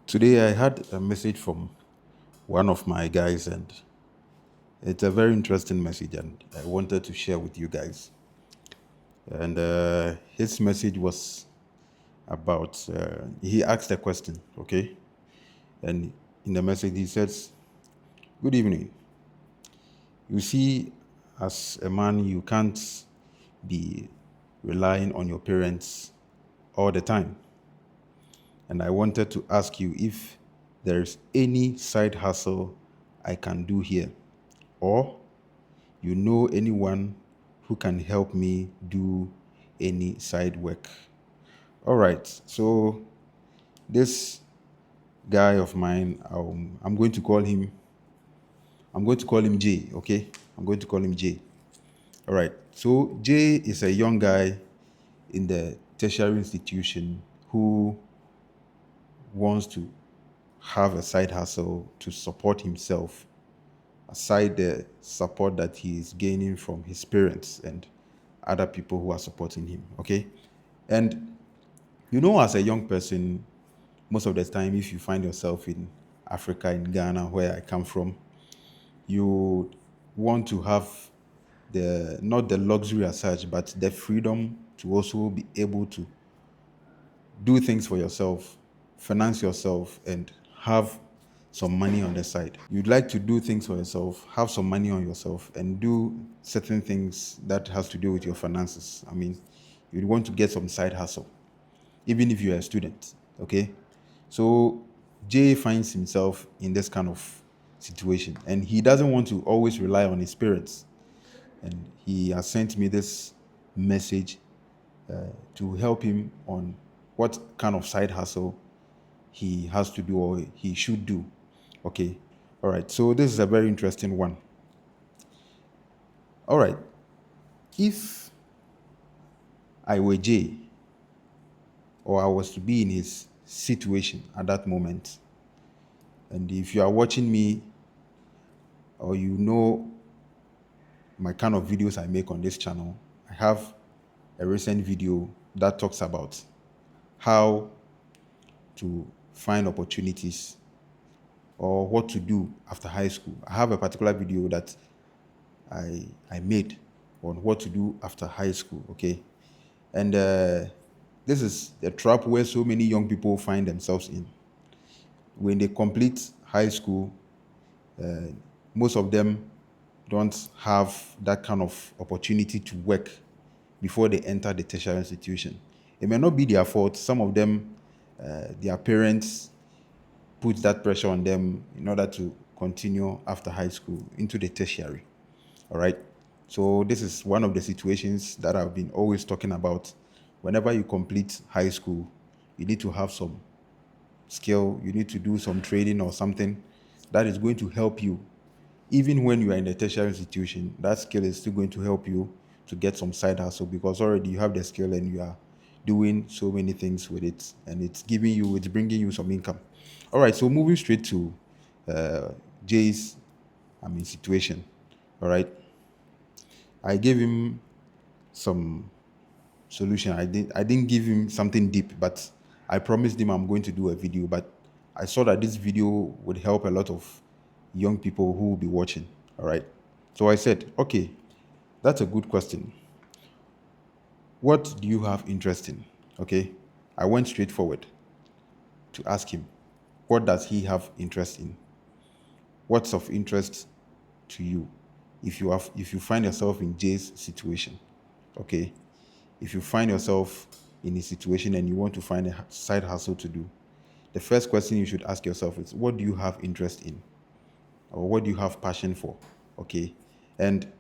Today I had a message from one of my guys, and it's a very interesting message, and I wanted to share with you guys. And his message was about he asked a question, okay? And in the message he says, "Good evening. You see, as a man, you can't be relying on your parents all the time. And I wanted to ask you if there's any side hustle I can do here, or you know anyone who can help me do any side work." All right. So this guy of mine, I'm going to call him Jay. Okay. I'm going to call him Jay. All right. So Jay is a young guy in the tertiary institution who wants to have a side hustle to support himself aside the support that he is gaining from his parents and other people who are supporting him. Okay. And as a young person, most of the time, if you find yourself in Africa, in Ghana, where I come from, you want to have the not the luxury as such, but the freedom to also be able to do things for yourself, finance yourself, and have some money on the side. You'd like to do things for yourself, have some money on yourself, and do certain things that has to do with your finances. I mean, you'd want to get some side hustle, even if you're a student. Okay. So Jay finds himself in this kind of situation, and he doesn't want to always rely on his parents. And he has sent me this message to help him on what kind of side hustle he has to do or he should do. Okay. All right. So this is a very interesting one. All right. If I were Jay, or I was to be in his situation at that moment, and if you are watching me or you know my kind of videos I make on this channel, I have a recent video that talks about how to find opportunities or what to do after high school. I have a particular video that I made on what to do after high school, okay? And this is a trap where so many young people find themselves in. When they complete high school, most of them don't have that kind of opportunity to work before they enter the tertiary institution. It may not be their fault. Some of them, their parents put that pressure on them in order to continue after high school into the tertiary. All right. So this is one of the situations that I've been always talking about. Whenever you complete high school, you need to have some skill, you need to do some trading or something that is going to help you. Even when you are in a tertiary institution, that skill is still going to help you to get some side hustle because already you have the skill and you are doing so many things with it, and it's bringing you some income. All right, so moving straight to uh, Jay's, situation. All right, I gave him some solution. I didn't give him something deep, but I promised him I'm going to do a video. But I saw that this video would help a lot of young people who will be watching. All right. So I said, okay, that's a good question. What do you have interest in? Okay. I went straight forward to ask him, what does he have interest in? What's of interest to you? If you find yourself in Jay's situation, okay, if you find yourself in a situation and you want to find a side hustle to do, the first question you should ask yourself is, what do you have interest in? Or what do you have passion for? Okay. And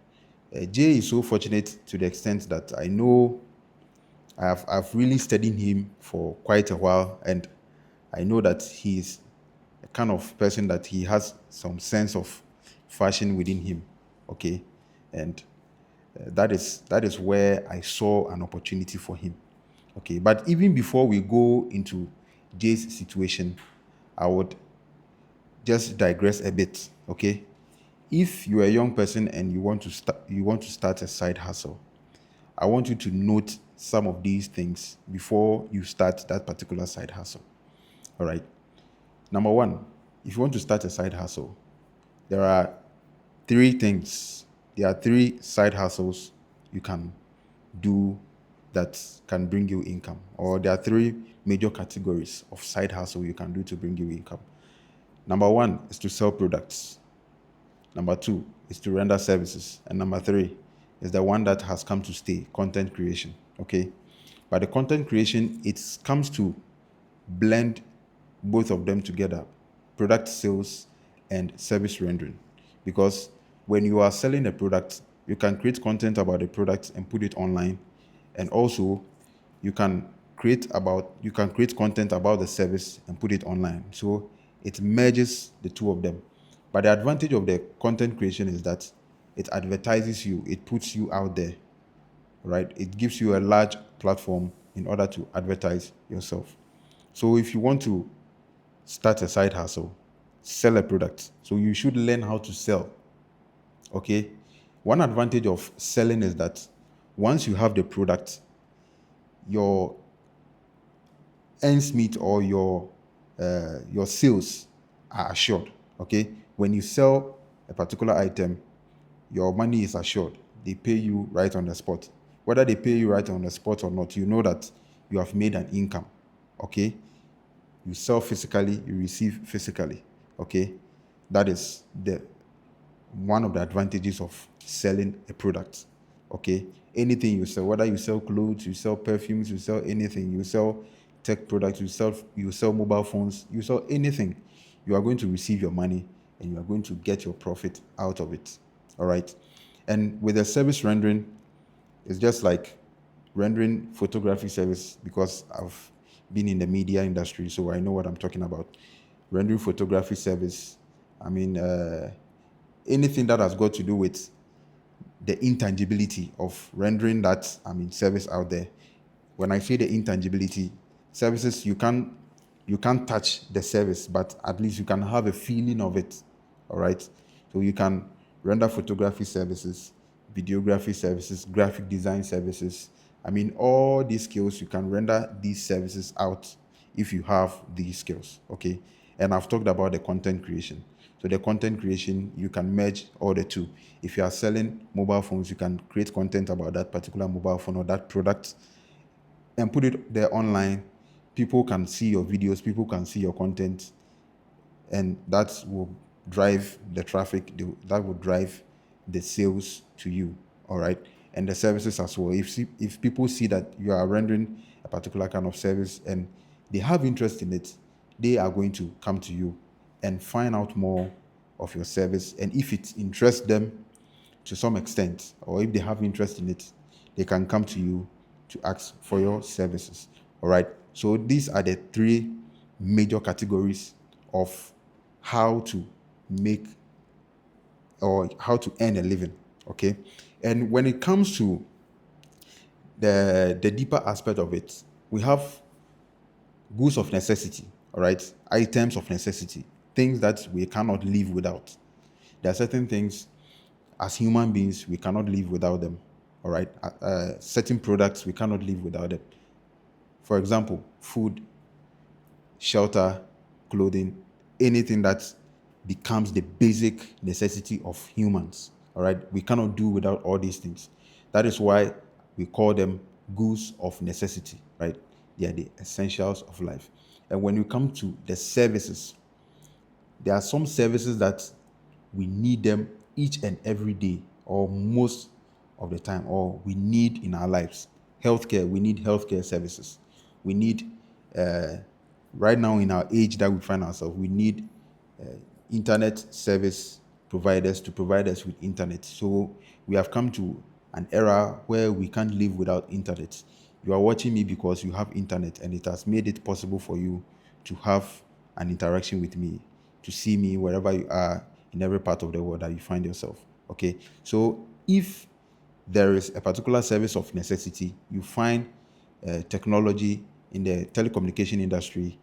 Jay is so fortunate to the extent that I know I've really studied him for quite a while, and I know that he's a kind of person that he has some sense of fashion within him. Okay. And that is where I saw an opportunity for him. Okay, but even before we go into Jay's situation, I would just digress a bit. Okay, if you're a young person and you want to start a side hustle, I want you to note some of these things before you start that particular side hustle. All right. Number one, if you want to start a side hustle, there are three things. There are three side hustles you can do that can bring you income, or there are three major categories of side hustle you can do to bring you income. Number one is to sell products. Number two is to render services. And number three is the one that has come to stay, content creation. Okay. But the content creation, it comes to blend both of them together, product sales and service rendering. Because when you are selling a product, you can create content about the product and put it online. And also you can create content about the service and put it online. So it merges the two of them. But the advantage of the content creation is that it advertises you, it puts you out there, right? It gives you a large platform in order to advertise yourself. So if you want to start a side hustle, sell a product. So you should learn how to sell. Okay. One advantage of selling is that once you have the product, your ends meet or your sales are assured. Okay. When you sell a particular item, your money is assured. They pay you right on the spot. Whether they pay you right on the spot or not, you know that you have made an income. Okay. You sell physically, you receive physically. Okay. That is the one of the advantages of selling a product. Okay. Anything you sell, whether you sell clothes, you sell perfumes, you sell anything, you sell tech products, you sell mobile phones, you sell anything, you are going to receive your money and you are going to get your profit out of it. All right. And with the service rendering, it's just like rendering photography service, because I've been in the media industry, so I know what I'm talking about. Rendering photography service, I mean, anything that has got to do with the intangibility of rendering that, service out there. When I say the intangibility, services, you can't touch the service, but at least you can have a feeling of it. All right. So you can render photography services, videography services, graphic design services. All these skills, you can render these services out if you have these skills. Okay. And I've talked about the content creation. So the content creation, you can merge all the two. If you are selling mobile phones, you can create content about that particular mobile phone or that product and put it there online. People can see your videos, people can see your content, and that will drive the traffic, that will drive the sales to you. All right. And the services as well. If people see that you are rendering a particular kind of service and they have interest in it, they are going to come to you and find out more of your service. And if it interests them to some extent, or if they have interest in it, they can come to you to ask for your services. All right. So these are the three major categories of how to make or how to earn a living. Okay. And when it comes to the deeper aspect of it, we have goods of necessity. All right. Items of necessity, things that we cannot live without. There are certain things as human beings we cannot live without them. All right. Certain products we cannot live without them. For example, food, shelter, clothing, anything that becomes the basic necessity of humans. All right. We cannot do without all these things. That is why we call them goods of necessity, right? They are the essentials of life. And when you come to the services, there are some services that we need them each and every day, or most of the time, or we need in our lives. Healthcare, we need healthcare services. We need, right now in our age that we find ourselves, we need internet service providers to provide us with internet. So we have come to an era where we can't live without internet. You are watching me because you have internet, and it has made it possible for you to have an interaction with me, to see me wherever you are in every part of the world that you find yourself. Okay. So if there is a particular service of necessity, you find technology in the telecommunication industry,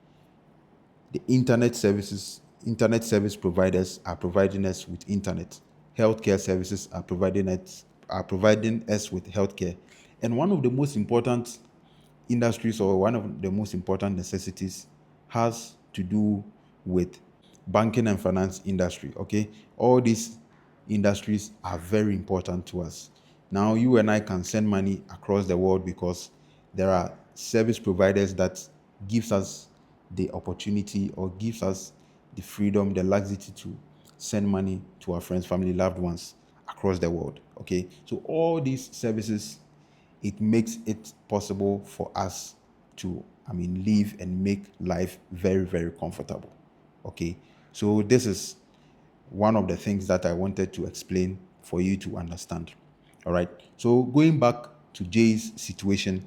the internet service providers are providing us with internet. Healthcare services are providing us with healthcare. And one of the most important industries, or one of the most important necessities, has to do with banking and finance industry. Okay, all these industries are very important to us. Now you and I can send money across the world because there are service providers that gives us the opportunity or gives us the freedom, the luxury to send money to our friends, family, loved ones across the world. Okay, so all these services, it makes it possible for us to, live and make life very, very comfortable. Okay, so this is one of the things that I wanted to explain for you to understand. All right, so going back to Jay's situation,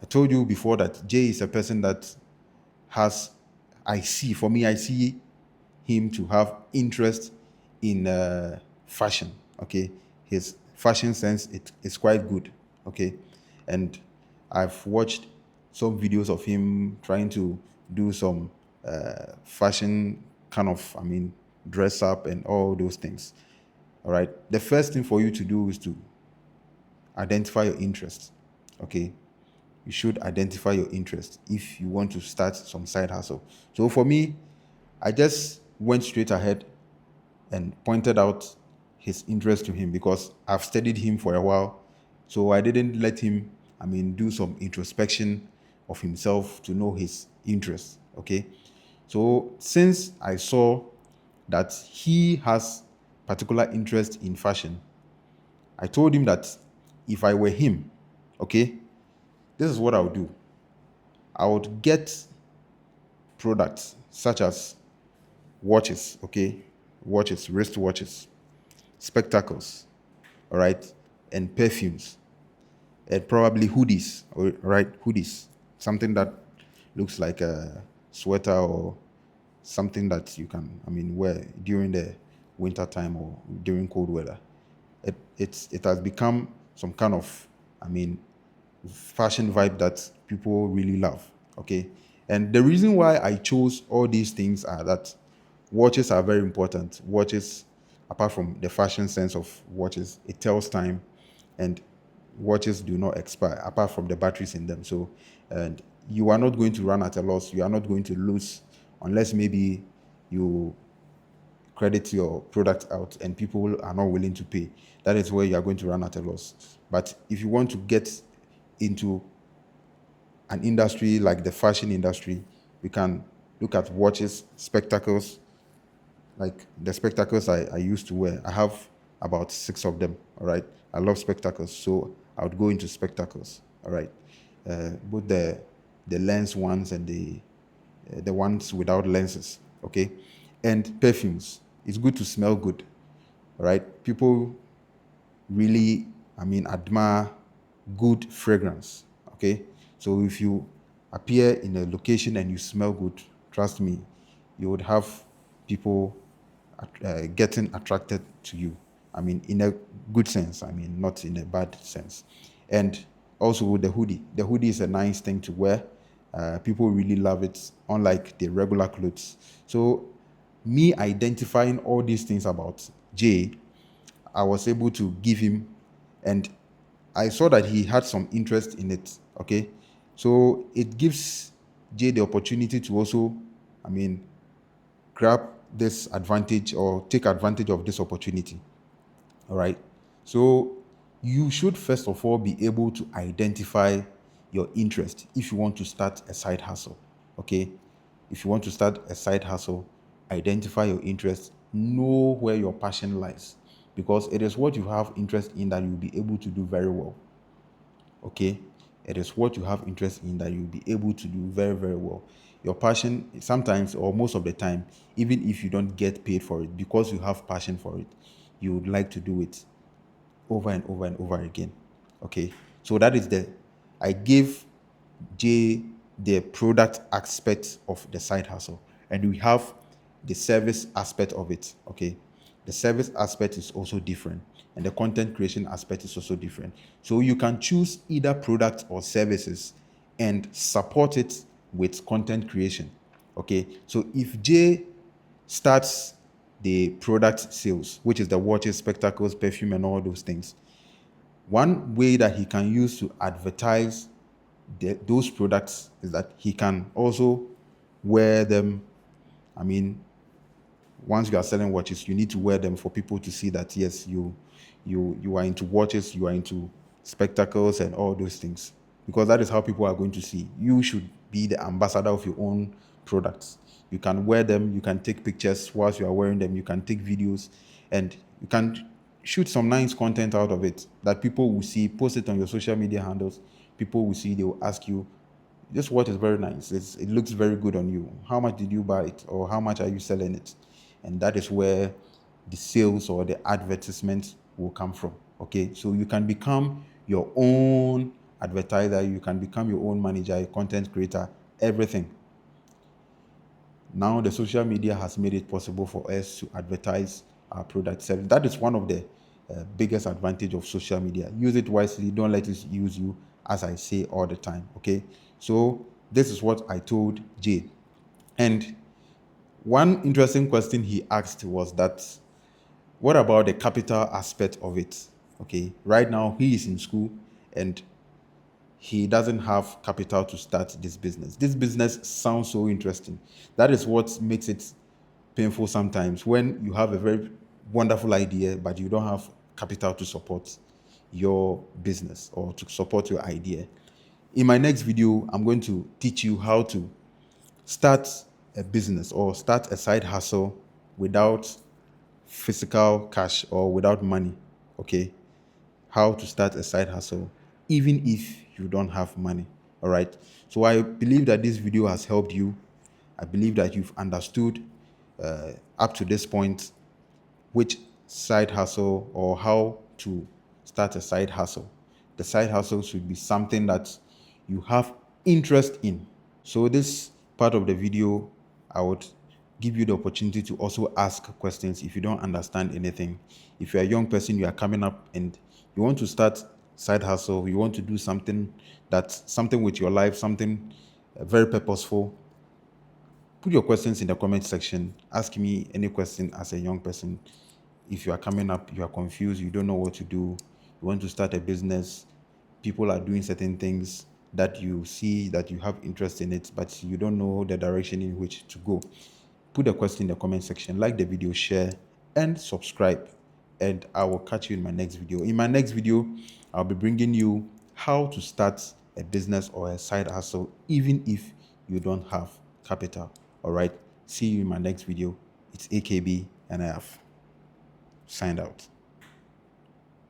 I told you before that Jay is a person that has, I see him to have interest in fashion. Okay, his fashion sense is quite good. Okay, and I've watched some videos of him trying to do some fashion kind of, dress up and all those things. All right, the first thing for you to do is to identify your interest. Okay, you should identify your interest if you want to start some side hustle. So for me, I just went straight ahead and pointed out his interest to him because I've studied him for a while. So I didn't let him, do some introspection of himself to know his interests. Okay. So since I saw that he has particular interest in fashion, I told him that if I were him, okay, this is what I would do. I would get products such as watches, okay, watches, wrist watches, spectacles, all right, and perfumes, and probably hoodies, all right, hoodies, something that looks like a sweater or something that you can, wear during the winter time or during cold weather. It has become some kind of, I mean, fashion vibe that people really love. Okay. And the reason why I chose all these things are that watches are very important. Watches, apart from the fashion sense of watches, it tells time, and watches do not expire apart from the batteries in them. So, and you are not going to run at a loss. You are not going to lose unless maybe you credit your product out and people are not willing to pay. That is where you are going to run at a loss. But if you want to get into an industry like the fashion industry, we can look at watches, spectacles, like the spectacles I used to wear. I have about 6 of them. All right. I love spectacles. So I would go into spectacles. All right. Both the lens ones and the ones without lenses. Okay. And perfumes. It's good to smell good. All right. People really, admire good fragrance. Okay. So if you appear in a location and you smell good, trust me, you would have people getting attracted to you. In a good sense. Not in a bad sense. And also with the hoodie. The hoodie is a nice thing to wear. People really love it, unlike the regular clothes. So, me identifying all these things about Jay, I was able to give him, and I saw that he had some interest in it. Okay, so it gives Jay the opportunity to also, I mean, grab this advantage or take advantage of this opportunity. All right. So you should first of all be able to identify your interest if you want to start a side hustle. Okay. If you want to start a side hustle, identify your interest, know where your passion lies, because it is what you have interest in that you'll be able to do very well. Okay, it is what you have interest in that you'll be able to do very, very well. Your passion, sometimes or most of the time, even if you don't get paid for it, because you have passion for it, you would like to do it over and over and over again. Okay, so that is I gave Jay the product aspect of the side hustle, and we have the service aspect of it. Okay, the service aspect is also different, and the content creation aspect is also different. So you can choose either product or services and support it with content creation. Okay, so if Jay starts the product sales, which is the watches, spectacles, perfume, and all those things, one way that he can use to advertise those products is that he can also wear them I mean, once you are selling watches, you need to wear them for people to see that yes, you are into watches, you are into spectacles and all those things, because that is how people are going to see. You should be the ambassador of your own products. You can wear them, you can take pictures whilst you are wearing them, you can take videos, and you can shoot some nice content out of it that people will see. Post it on your social media handles. People will see, they will ask you, this watch is very nice. It looks very good on you. How much did you buy it? Or how much are you selling it? And that is where the sales or the advertisement will come from. Okay. So you can become your own advertiser. You can become your own manager, a content creator, everything. Now the social media has made it possible for us to advertise our product service. That is one of the biggest advantage of social media. Use it wisely. Don't let it use you, as I say all the time. Okay. So this is what I told Jade. And one interesting question he asked was that, what about the capital aspect of it? Okay. Right now he is in school and he doesn't have capital to start this business. This business sounds so interesting. That is what makes it painful sometimes, when you have a very wonderful idea, but you don't have capital to support your business or to support your idea. In my next video, I'm going to teach you how to start a business or start a side hustle without physical cash or without money. Okay. How to start a side hustle even if you don't have money. All right. So I believe that this video has helped you. I believe that you've understood up to this point which side hustle or how to start a side hustle. The side hustle should be something that you have interest in. So this part of the video, I would give you the opportunity to also ask questions if you don't understand anything. If you're a young person, you are coming up and you want to start side hustle, you want to do something with your life, something very purposeful, put your questions in the comment section. Ask me any question as a young person. If you are coming up, you are confused, you don't know what to do, you want to start a business, people are doing certain things that you see that you have interest in it, but you don't know the direction in which to go. Put the question in the comment section, like the video, share, and subscribe. And I will catch you in my next video. In my next video, I'll be bringing you how to start a business or a side hustle, even if you don't have capital. All right. See you in my next video. It's AKB, and I have signed out.